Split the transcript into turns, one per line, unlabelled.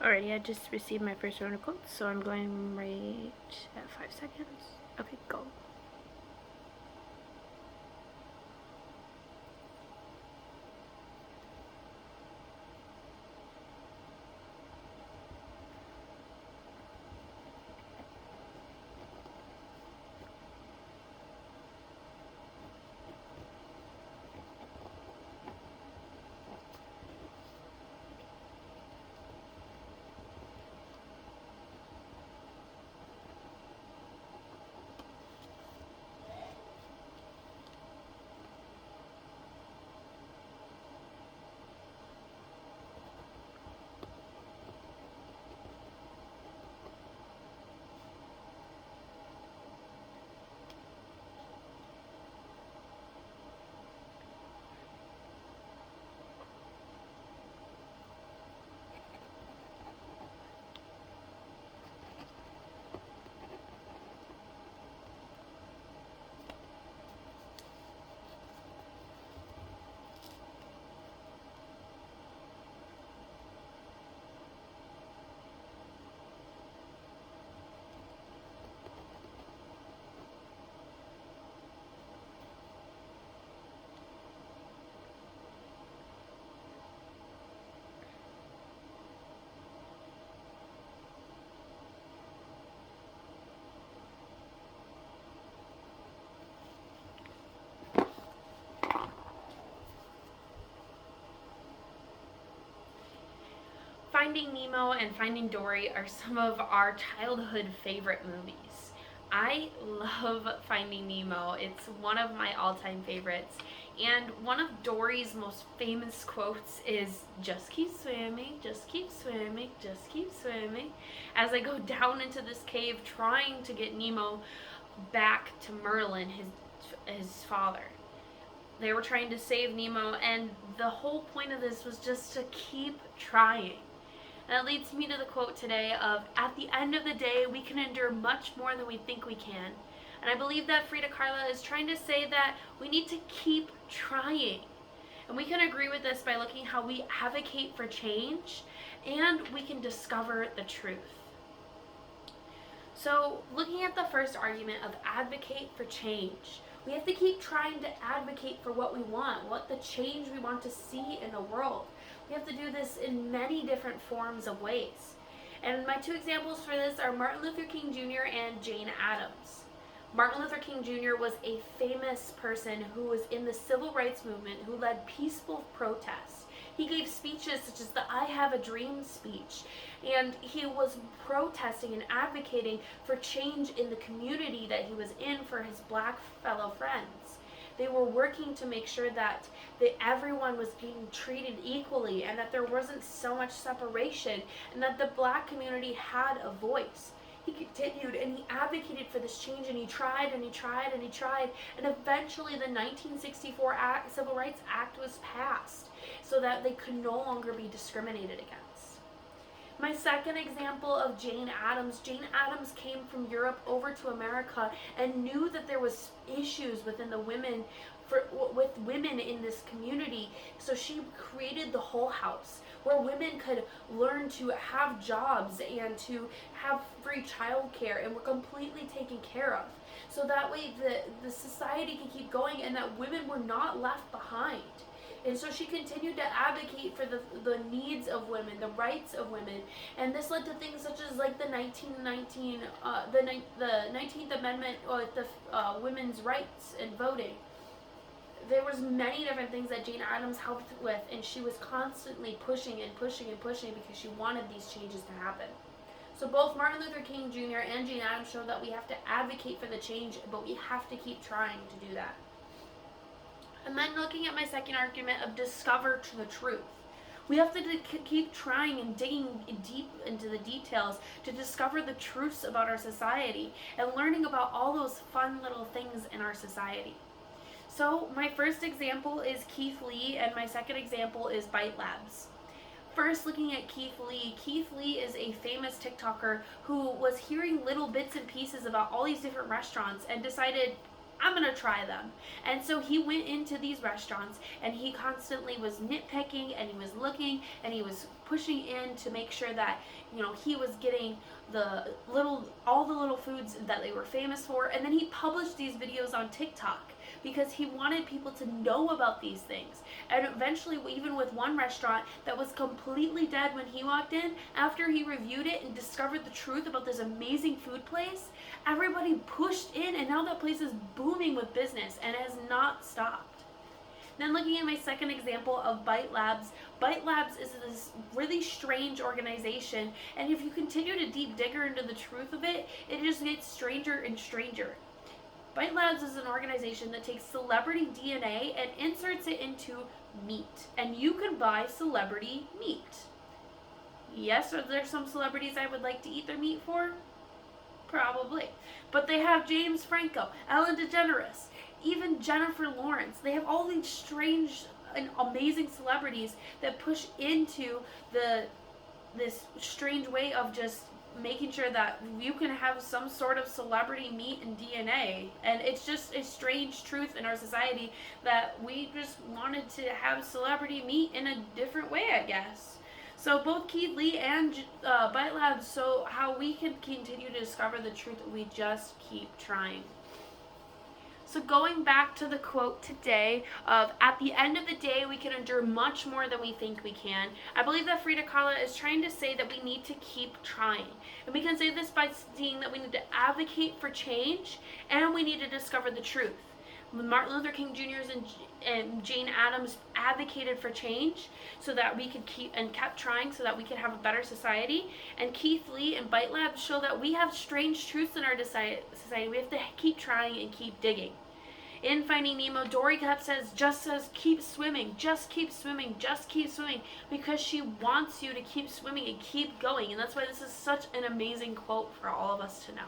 Alrighty, I just received my first round of quotes, so I'm going right at 5 seconds. Okay, go. Finding Nemo and Finding Dory are some of our childhood favorite movies. I love Finding Nemo. It's one of my all-time favorites. And one of Dory's most famous quotes is, "Just keep swimming, just keep swimming, just keep swimming," as they go down into this cave trying to get Nemo back to Merlin, his father. They were trying to save Nemo, and the whole point of this was just to keep trying. And that leads me to the quote today of, "At the end of the day, we can endure much more than we think we can." And I believe that Frida Kahlo is trying to say that we need to keep trying. And we can agree with this by looking how we advocate for change and we can discover the truth. So, looking at the first argument of advocate for change, we have to keep trying to advocate for what we want, what the change we want to see in the world. We have to do this in many different forms of ways. And my two examples for this are Martin Luther King Jr. and Jane Addams. Martin Luther King Jr. was a famous person who was in the civil rights movement, who led peaceful protests. He gave speeches such as the "I Have a Dream" speech, and he was protesting and advocating for change in the community that he was in for his black fellow friends. They were working to make sure that everyone was being treated equally and that there wasn't so much separation and that the black community had a voice. He continued and he advocated for this change, and he tried and he tried and he tried, and eventually the 1964 Civil Rights Act was passed so that they could no longer be discriminated against. My second example of Jane Addams. Jane Addams came from Europe over to America and knew that there was issues within the with women in this community. So she created the Whole House, where women could learn to have jobs and to have free childcare and were completely taken care of. So that way the society could keep going and that women were not left behind. And so she continued to advocate for the needs of women, the rights of women, and this led to things such as like the 19th Amendment, or the women's rights and voting. There was many different things that Jane Addams helped with, and she was constantly pushing and pushing and pushing because she wanted these changes to happen. So both Martin Luther King Jr. and Jane Addams show that we have to advocate for the change, but we have to keep trying to do that. And then looking at my second argument of discover the truth. We have to keep trying and digging deep into the details to discover the truths about our society and learning about all those fun little things in our society. So my first example is Keith Lee, and my second example is Bite Labs. First, looking at Keith Lee. Keith Lee is a famous TikToker who was hearing little bits and pieces about all these different restaurants and decided, I'm gonna try them. And so he went into these restaurants and he constantly was nitpicking and he was looking and he was pushing in to make sure that, he was getting all the little foods that they were famous for. And then he published these videos on TikTok because he wanted people to know about these things. And eventually, even with one restaurant that was completely dead when he walked in, after he reviewed it and discovered the truth about this amazing food place, everybody pushed in, and now that place is booming with business and has not stopped. Then looking at my second example of Bite Labs is this really strange organization, and if you continue to deep digger into the truth of it, it just gets stranger and stranger. Bite Labs is an organization that takes celebrity DNA and inserts it into meat, and you can buy celebrity meat. Yes, are there some celebrities I would like to eat their meat for? Probably. But they have James Franco, Ellen DeGeneres, even Jennifer Lawrence. They have all these strange and amazing celebrities that push into this strange way of just making sure that you can have some sort of celebrity meat and DNA. And it's just a strange truth in our society that we just wanted to have celebrity meat in a different way, I guess. So both Keith Lee and Bite Labs show how we can continue to discover the truth. We just keep trying. So going back to the quote today of, at the end of the day, we can endure much more than we think we can. I believe that Frida Kahlo is trying to say that we need to keep trying. And we can say this by seeing that we need to advocate for change and we need to discover the truth. Martin Luther King Jr.'s and Jane Addams advocated for change so that we could kept trying so that we could have a better society. And Keith Lee and Bite Labs show that we have strange truths in our society. We have to keep trying and keep digging. In Finding Nemo, Dory says, keep swimming, just keep swimming, just keep swimming, because she wants you to keep swimming and keep going. And that's why this is such an amazing quote for all of us to know.